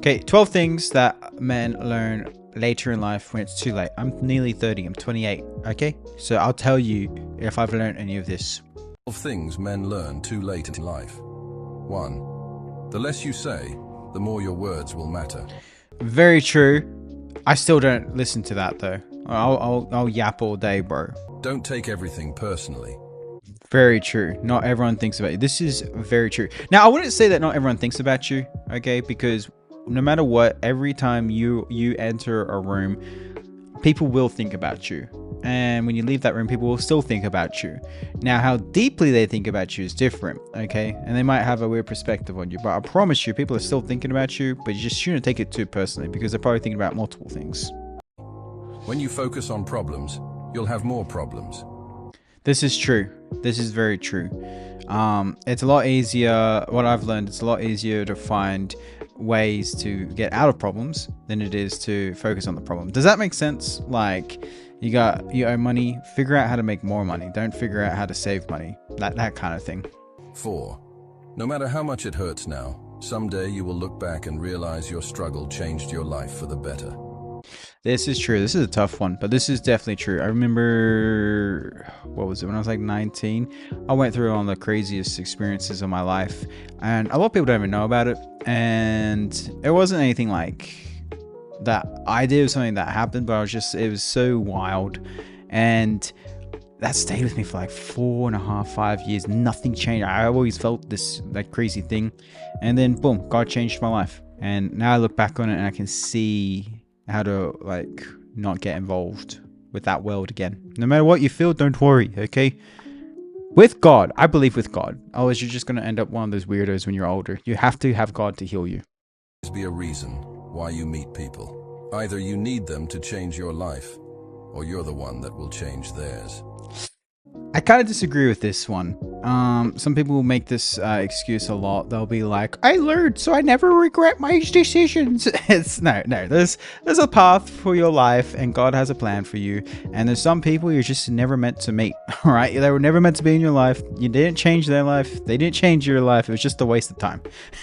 Okay, 12 things that men learn later in life when it's too late. I'm nearly 30, I'm 28, okay? So I'll tell you if I've learned any of this. 12 things men learn too late in life. 1. The less you say, the more your words will matter. Very true. I still don't listen to that though. I'll yap all day, bro. Don't take everything personally. Very true. Not everyone thinks about you. This is very true. Now, I wouldn't say that not everyone thinks about you, okay? Because no matter what, every time you enter a room, people will think about you. And when you leave that room, people will still think about you. Now, how deeply they think about you is different, okay? And they might have a weird perspective on you. But I promise you, people are still thinking about you, but you just shouldn't take it too personally because they're probably thinking about multiple things. When you focus on problems, you'll have more problems. This is true. This is very true. It's a lot easier. What I've learned, it's a lot easier to find ways to get out of problems than it is to focus on the problem. Does that make sense? Like, you owe money, figure out how to make more money. Don't figure out how to save money. That kind of thing. 4. No matter how much it hurts now, someday you will look back and realize your struggle changed your life for the better. This is true. This is a tough one, but this is definitely true. I remember, what was it, when I was like 19, I went through one of the craziest experiences of my life, and a lot of people don't even know about it. And it wasn't anything like that I did, it was something that happened, but it was so wild. And that stayed with me for like 4.5, 5 years. Nothing changed. I always felt this like crazy thing. And then boom, God changed my life. And now I look back on it and I can see how to like not get involved with that world again. No matter what you feel, don't worry, okay? With God, I believe with God. Otherwise, you're just going to end up one of those weirdos when you're older. You have to have God to heal you. There's be a reason why you meet people. Either you need them to change your life, or you're the one that will change theirs. I kind of disagree with this one. Some people will make this excuse a lot. They'll be like, I learned, so I never regret my decisions. It's no. There's a path for your life, and God has a plan for you. And there's some people you're just never meant to meet. All right, they were never meant to be in your life. You didn't change their life. They didn't change your life. It was just a waste of time.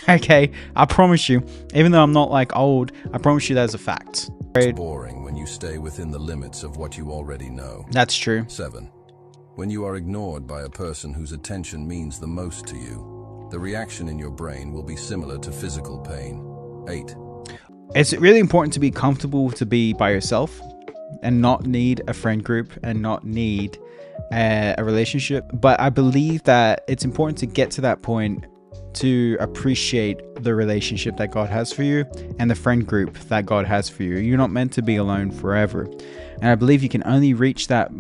Okay, I promise you. Even though I'm not like old, I promise you that's a fact. It's boring when you stay within the limits of what you already know. That's true. 7. When you are ignored by a person whose attention means the most to you, the reaction in your brain will be similar to physical pain. 8. It's really important to be comfortable to be by yourself and not need a friend group and not need a relationship. But I believe that it's important to get to that point to appreciate the relationship that God has for you and the friend group that God has for you. You're not meant to be alone forever. And I believe you can only reach that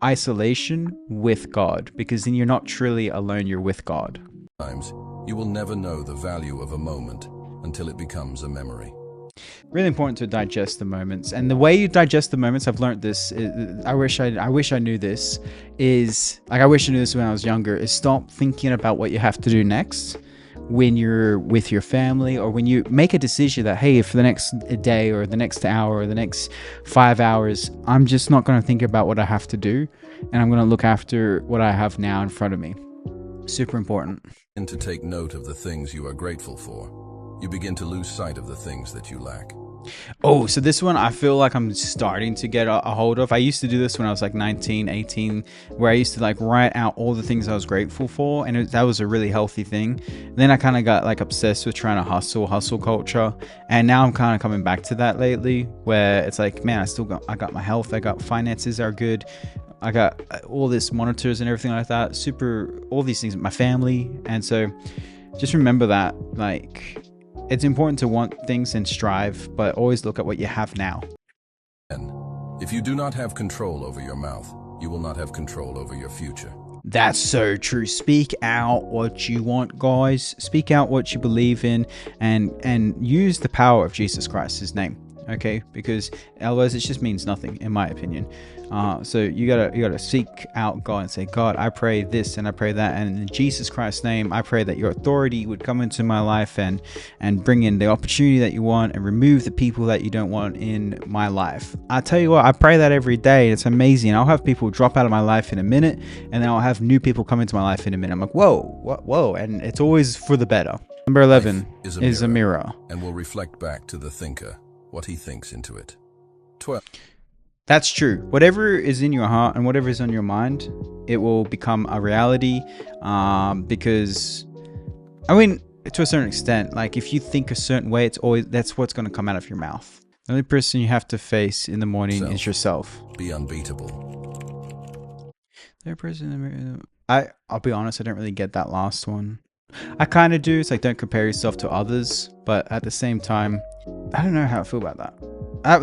isolation with God, because then you're not truly alone, you're with God. Sometimes you will never know the value of a moment until it becomes a memory. Really important to digest the moments, and the way you digest the moments, I've learned this. I wish I knew this. Is like I wish I knew this when I was younger. Is stop thinking about what you have to do next when you're with your family, or when you make a decision that, hey, for the next day or the next hour or the next 5 hours, I'm just not going to think about what I have to do, and I'm going to look after what I have now in front of me. Super important. And to take note of the things you are grateful for, you begin to lose sight of the things that you lack. Oh, so this one I feel like I'm starting to get a hold of. I used to do this when I was like 19, 18, where I used to like write out all the things I was grateful for, and that was a really healthy thing. Then I kind of got like obsessed with trying to hustle culture, and now I'm kind of coming back to that lately, where it's like, man, I got my health, I got finances are good, I got all this monitors and everything like that, all these things, my family. And so just remember that, like, it's important to want things and strive, but always look at what you have now. And if you do not have control over your mouth, you will not have control over your future. That's so true. Speak out what you want, guys. Speak out what you believe in, and use the power of Jesus Christ, his name. Okay, because otherwise it just means nothing, in my opinion. So you gotta seek out God and say, God, I pray this and I pray that, and in Jesus Christ's name, I pray that your authority would come into my life and bring in the opportunity that you want and remove the people that you don't want in my life. I tell you what, I pray that every day. It's amazing. I'll have people drop out of my life in a minute, and then I'll have new people come into my life in a minute. I'm like, whoa, and it's always for the better. Number 11 Life is a mirror. and will reflect back to the thinker what he thinks into it. 12. That's true. Whatever is in your heart and whatever is on your mind, it will become a reality. Because, I mean, to a certain extent, like if you think a certain way, that's what's going to come out of your mouth. The only person you have to face in the morning is yourself. Be unbeatable. Third person in the mirror. I'll be honest, I don't really get that last one. I kind of do. It's like, don't compare yourself to others, but at the same time, I don't know how I feel about that.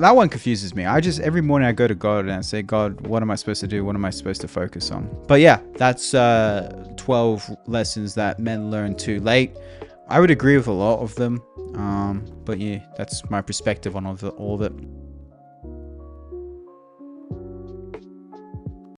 That one confuses me. Every morning I go to God and I say, God, what am I supposed to do? What am I supposed to focus on? But yeah, that's 12 lessons that men learn too late. I would agree with a lot of them. But yeah, that's my perspective on all of it.